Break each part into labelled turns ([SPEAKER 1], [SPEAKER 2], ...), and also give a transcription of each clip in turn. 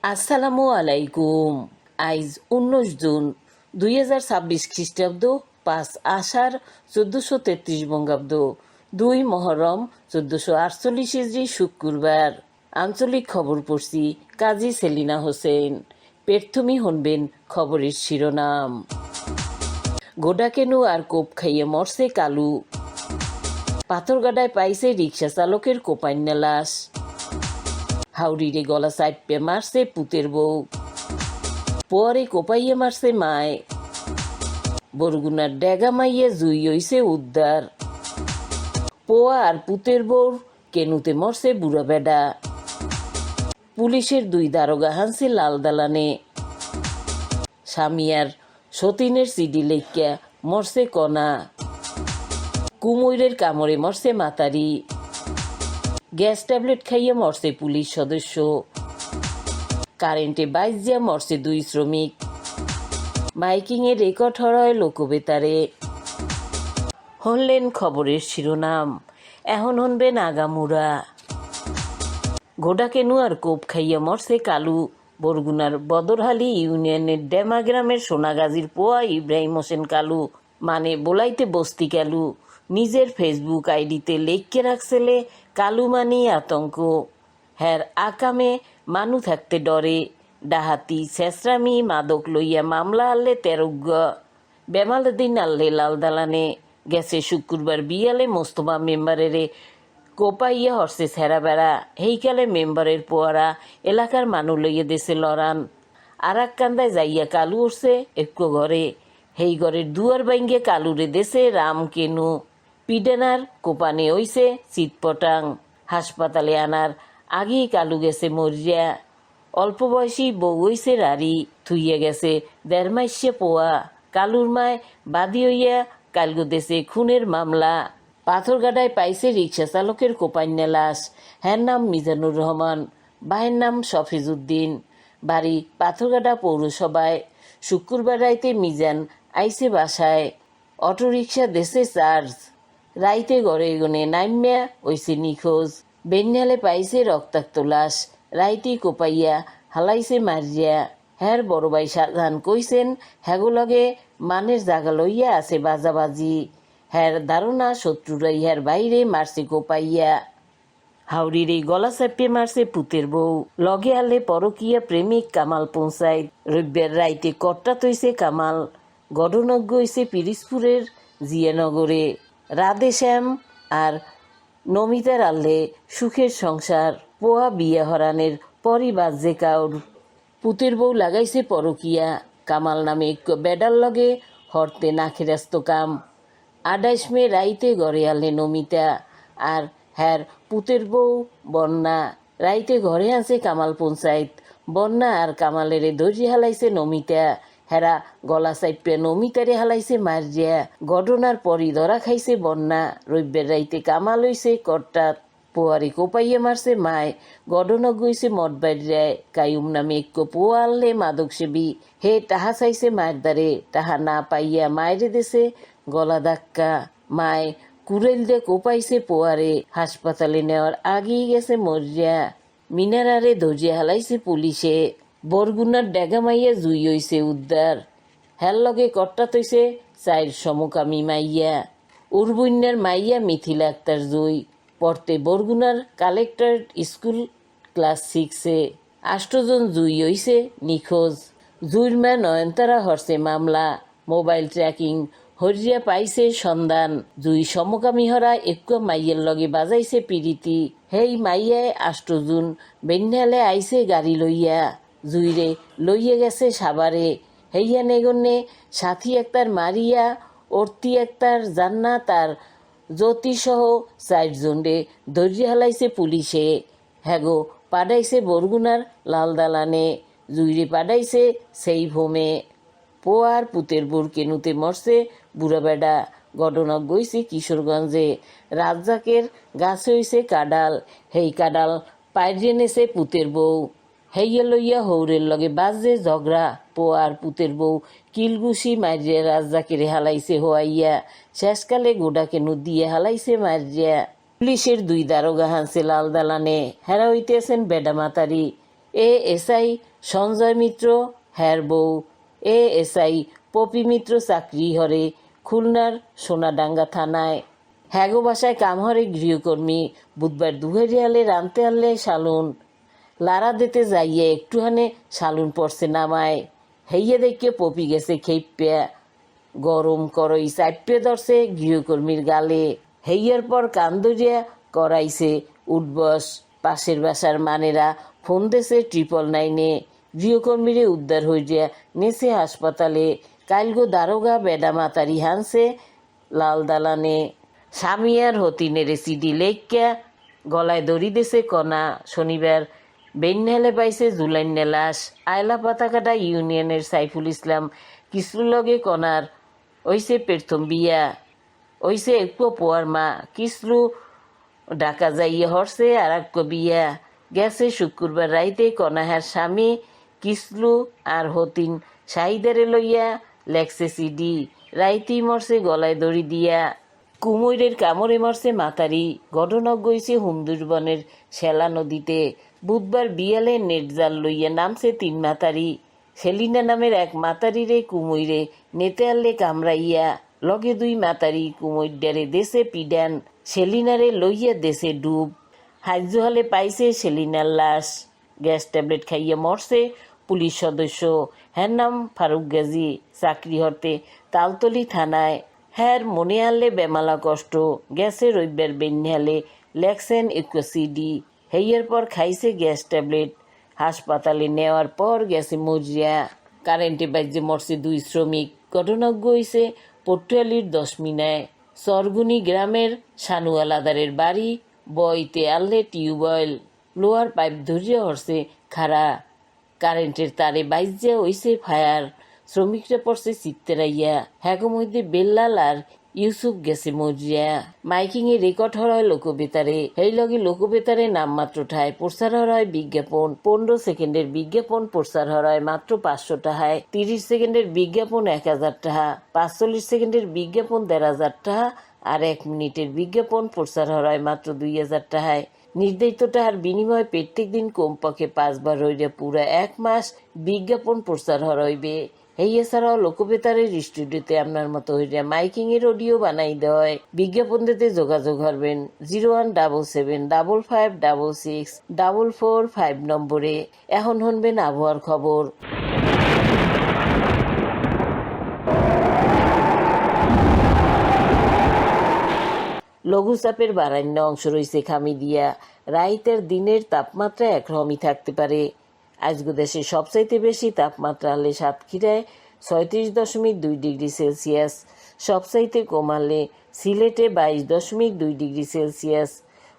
[SPEAKER 1] আসসালামু আলাইকুম। আইজ 19 জুন 2026 খ্রিস্টাব্দ, 5 আষাঢ় 1433 বঙ্গাব্দ, 2 মহরম 1448 ইজরি শুক্রবার। আঞ্চলিক খবর পড়ছি কাজী সেলিনা হোসেন। প্রথমেই শুনবেন খবরের শিরোনাম। গোডাকেনু আর কোপ খাইয়ে মরছে কালু। পাথরগাডায় পাইছে রিক্সা চালকের কোপাইন্যা লাশ। হাউড়িরে গলা চাইপে মারছে পুতের বউ। পরে কোপাইয়ে মারছে মায়। বরগুনার ডেগা মাইয়ে জুই হইছে উদ্ধার। পোয়া আর পুতের বউর কেনুতে মরছে বুড়া বেডা। পুলিশের 2 দারোগা হানছে লাল দালানে। স্বামী আর সতীনের সিডি লেখা মরছে কনা। কুমৈরের কামড়ে মরছে মাতারি। গ্যাস ট্যাবলেট খাইয়ে মরছে পুলিশ সদস্য। কারেন্টে বাইজিয়া মরছে 2 শ্রমিক। মাইকিংয়ে রেকর্ড হরয় লোকবেতারে। হনলেন খবরের শিরোনাম, এখন হনবেন আগামুরা। ঘোডাকেনু আর কোপ খাইয়া মরছে কালু। বরগুনার বদরহালি ইউনিয়নের ডেমা গ্রামের সোনাগাজীর পোয়া ইব্রাহিম হোসেন কালু, মানে বলাইতে বস্তি কালু, নিজের ফেসবুক আইডিতে লেখকে রাখছেলে কালু মানি আতঙ্ক। হ্যার আকামে মানু থাকতে ডরে। ডাহাতি ছেসরামি মাদক লইয়া মামলা আনলে 13 বেমালদিন আনলে লাল দালানে। গেছে শুক্রবার বিয়ালে মোস্তফা মেম্বারেরে কোপাইয়া হরছে ছেঁড়া বেড়া। হেইকালে মেম্বারের পোয়ারা এলাকার মানু লইয়া দেশে লড়ান। আর এক কান্দায় যাইয়া কালু উঠছে একটু ঘরে। হেই ঘরের দুয়ার বাইঙ্গে কালুরে দেশে রাম কেনু। পিডেনার কোপানে হইছে চিৎপটাং। হাসপাতালে আনার আগেই কালু গেছে মরিয়া। অল্প বয়সী বউ হইছে রারি, থুইয়া গেছে 1.5 মাসে পোয়া। কালুর মায় বাদী হইয়া কালগো দেশে খুনের মামলা। পাথরগাডায় পাইছে রিক্সা চালকের কোপাইন্যা লাশ। হ্যার নাম মিজানুর রহমান, ভাইয়ের নাম সফিজ উদ্দিন, বাড়ি পাথরগাডা পৌরসভায়। শুক্রবার রাইতে মিজান আইছে বাসায়। অটোরিক্সা দেশে চার্জ। রাইতে গড়ে গনে নাইম্যা ওইছে নিখোঁজ। বেন্যালে পাইছে রক্তাক্ত লাশ। রাইতে কোপাইয়া হালাইছে মারিয়া। হ্যার বড় ভাই শাহজাহান কইছেন হ্যাগোলগে মানের জাগা লইয়া আছে বাজাবাজি। হ্যার ধারণা শত্রুরা ইহার বাইরে মারছে কোপাইয়া। হাউড়ির এই গলা চাপিয়ে মারছে পুতের বউ। লগে আলে পরকিয়া প্রেমিক কামাল পঞ্চায়েত। রবিবার রাইতে কট্টা তৈছে কামাল। গঠনজ্ঞ হইছে পিরিজপুরের জিয়ানগরে। রাধে শ্যাম আর নমিতার আল্লে সুখের সংসার। পোয়া বিয়া হরানের পরই বাজে কাউর। পুতের বউ লাগাইছে পরকিয়া। কামাল নামে এক বেডার লগে হরতে নাখেরাস্ত কাম। 28 মে রাইতে ঘরে আলে নমিতা আর হ্যার পুতের বউ বন্যা। রাইতে ঘরে আছে কামাল পঞ্চায়েত। বন্যা আর কামালেরে ধৈর্য হালাইছে নমিতা। হেরা গলা চাইপে নমিতারে হালাইছে মারিয়া। ঘটনার পরই ধরা খাইছে বন্যা। রবিবার রাইতে কামাল হইছে কট্টাত। পোয়ারি কোপাইয়া মারছে মায়। গডনক গইছে মঠবাড়িয়ায়। কায়ুম নামে এক পোয়া আনলে মাদক সেবী। হে তাহা চাইছে মায়ের দ্বারে। তাহা না পাইয়া মায়েরে দেশে গলা ধাক্কা। মায় কুড়েল দিয়ে কোপাইছে পোয়ারে। হাসপাতালে নেওয়ার আগেই গেছে মরিয়া। মিনারারে ধৈর্য হালাইছে পুলিশে। বরগুনার ডেগা মাইয়া জুই হইছে উদ্ধার। হ্যার লগে কট্টা তৈছে 4 সমকামী মাইয়া। উরবুন্যার মাইয়া মিথিলা আক্তার জুই, পড়তে বরগুনার কালেক্টরেট স্কুল ক্লাস 6-এ। 8 জন জুই হইছে নিখোঁজ। জুইর মা নয়নতারা হরছে মামলা। মোবাইল ট্র্যাকিং হরিয়া পাইছে সন্ধান। জুই সমকামী হরা একু মাইয়ের লগে বাজাইছে পিরিতি। হেই মাইয়ায় 8 জুন বেন্যালে আইছে গাড়ি লইয়া। জুইরে লইয়া গেছে সাভারে। হেইয়া নেগনে সাথী একতার মারিয়া, অর্তি একতার জান্নাত আর জ্যোতিসহ 4 জনরে ধৈর্য হালাইছে পুলিশে। হ্যাগো পাঠাইছে বরগুনার লাল দালানে। জুইরে পাঠাইছে সেই হোমে। পোয়ার পুতের বোর কেনুতে মরছে বুড়া বেডা। ঘটনা গইছে কিশোরগঞ্জে। রাজ্জাকের গাছে হইছে কাডাল। হেই কাডাল পাইরে নেছে পুতের বউ। হেইয়া লইয়া হৌরের লগে বাজে ঝগড়া। পোয়ার পুতের বউ কিলগুশি মারিয়া রাজ্জাকের হালাইছে হোয়াইয়া। শেষকালে গোডাকেনু দিয়ে হালাইছে মারিয়া। পুলিশের 2 দারোগা হানছে লাল দালানে। হেরা হইতেছেন বেডা মাতারি। এএসআই সঞ্জয় মিত্র হ্যার বউ এএসআই পপি মিত্র চাকরি হরে খুলনার সোনাডাঙ্গা থানায়। হ্যাগো বাসায় কাম হরে গৃহকর্মী বুধবার দুহেরিয়ালে রানতে আনলে শালুন লারা দিতে যাইয়ে একটুখানে শালুন পড়ছে নামায় হেইয়ে দেখে পপি গেছে খেইপ্যা গরম করই চাইপে ধরছে গৃহকর্মীর গালে হেইয়ার পর কান্দরিয়া করাইছে উঠবস। পাশের বাসার মানেরা ফোন দেছে 999-এ গৃহকর্মীরে উদ্ধার হইয়া নেছে হাসপাতালে। কালগো দারোগা বেডা মাতারি হানছে লাল দালানে। স্বামী আর হতিনের সিডি লেখা গলায় দড়ি দেছে কণা। শনিবার বেন্যালে পাইছে জুলাইন্যা লাশ। আয়লা পাতাকাটা ইউনিয়নের সাইফুল ইসলাম কিসরুর লগে কণার ওইসে প্রথম বিয়া ওইসে একটু পোয়ার মা। কিসরু ঢাকা যাইয়ে হরছে আর এক বিয়া গেছে শুক্রবার রাইতে কনাহার স্বামী কিসলু আর হতিন শাহিদারে লইয়া লেখছে সিডি রাইতেই মরছে গলায় দড়ি দিয়া। কুমৈরের কামড়ে মরছে মাতারি। ঘটনক গইছে হুন্দুরবনের শেলা নদীতে। বুধবার বিয়ালে নেটজাল লইয়া নামছে 3 মাতারি। সেলিনা নামের এক মাতারিরে কুমৈরে নেতে আনলে কামড়াইয়া লগে 2 মাতারি কুমৈডারে দেশে পিডান সেলিনারে লইয়া দেশে ডুব। হাইজুহালে পাইছে সেলিনার লাশ। গ্যাস ট্যাবলেট খাইয়া মরছে পুলিশ সদস্য। হ্যার নাম ফারুক গাজী চাকরি হরতে তালতলি থানায়। হ্যার মনে আনলে বেমালা কষ্ট গেছে রবিবার বেন্যালে লেখছেন সিডি হেইয়ার পর খাইছে গ্যাস ট্যাবলেট। হাসপাতালে নেওয়ার পর গেছে মরিয়া। কারেন্টে বাজ্যে মরছে 2 শ্রমিক। ঘটনাজ্ঞ হইছে পটুয়ালির 10 মিনায়। সরগুনি গ্রামের সানুয়ালাদারের বাড়ি বইতে আনলে টিউবওয়েল লোহার পাইপ ধরিয়া হরছে খাড়া। কারেন্টের তারে বাইজা হইছে ফায়ার। শ্রমিকরা পড়ছে চিত্তেরাইয়া। হ্যাগো মধ্যে বেল্লাল আর ইউসুফ গেছে মরিয়া। মাইকিংয়ে রেকর্ড হরয় লোকবেতারে। এই লগে লোকবেতারে নামমাত্র ঠায় প্রচার হরয় বিজ্ঞাপন। 15 সেকেন্ডের বিজ্ঞাপন প্রচার হরয় মাত্র 500 টাকায়। 30 সেকেন্ডের বিজ্ঞাপন 1000 টাকা। 45 সেকেন্ডের বিজ্ঞাপন 1500 টাকা আর 1 মিনিটের বিজ্ঞাপন প্রচার হরয় মাত্র 2000 টাকায়। নির্ধারিত টাকার বিনিময়ে প্রত্যেক দিন কমপক্ষে 5 বার হইয়া পুরা 1 মাস বিজ্ঞাপন প্রচার হরইবে। এই এছাড়াও লোকবেতারের স্টুডিওতে আপনার মতো হইয়া মাইকিং এর অডিও বানাই দেয়। বিজ্ঞাপন দিতে যোগাযোগ করবেন 01775564445 নম্বরে। এখন শুনবেন আবহাওয়ার খবর। লঘুচাপের বারান্য অংশ রয়েছে খামি দিয়া। রাইতের দিনের তাপমাত্রা একরকমই থাকতে পারে। আজকে দেশে সবচাইতে বেশি তাপমাত্রা হলে সাতক্ষীরায় 36.2 ডিগ্রি সেলসিয়াস, সবচাইতে কমালে সিলেটে 22.2 ডিগ্রি সেলসিয়াস,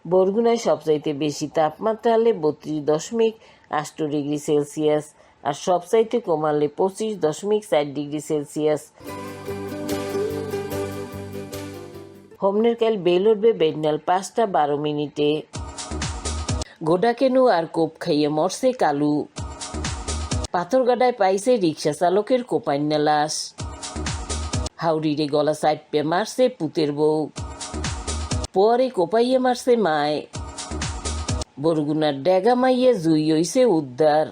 [SPEAKER 1] বরগুনায় সবচাইতে বেশি তাপমাত্রা হলে 32.8 ডিগ্রি সেলসিয়াস আর সবচাইতে কমালে 25.4 ডিগ্রি সেলসিয়াস। হোমনের কাল বেল উঠবে বেডনাল 5:12। গোডাকেনু আর কোপ খাইয়ে মরছে কালু। পাথরগাডায় পাইছে রিক্সা চালকের কোপাইন্যা লাশ। হাউড়িরে গলা চাইপে মারছে পুতের বউ। পরে কোপাইয়ে মারছে মায়। বরগুনার ডেগা মাইয়ে জুই হইছে উদ্ধার।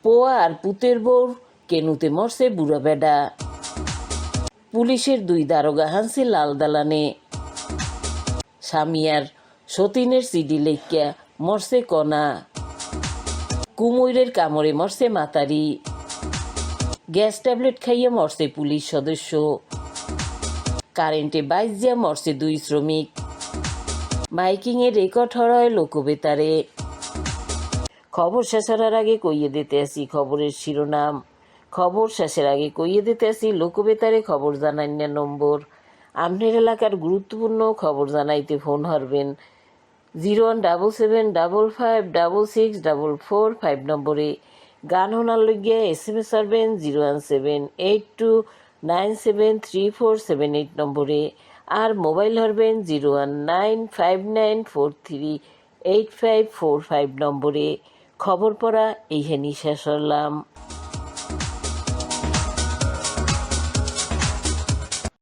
[SPEAKER 1] পোয়া আর পুতের বউর কেনুতে মরছে বুড়া বেডা। পুলিশের 2 দারোগা হানছে লাল দালানে। স্বামী আর সতীনের সিডি লেখা মরছে কণা। কুমৈরের কামড়ে মরছে মাতারি। গ্যাস ট্যাবলেট খাইয়ে মরছে পুলিশ সদস্য। কারেন্টে বাইজা মরছে 2 শ্রমিক। মাইকিংয়ে রেকর্ড হরয় লোকবেতারে। খবর শেষ হওয়ার আগে কইয়ে দিতে আসি খবরের শিরোনাম। খবর শেষের আগে কইয়ে দিতে আসি লোকবেতারে খবর জানাইন্যা নম্বর। আপনার এলাকার গুরুত্বপূর্ণ খবর জানাইতে ফোন হরবেন 01775566445 নম্বরে। গান শোনার লইয়া SMS হরবেন 01782973478 নম্বরে। আর মোবাইল হরবেন 01959438545 নম্বরে। খবর পড়া এইখানি শেষ হলাম।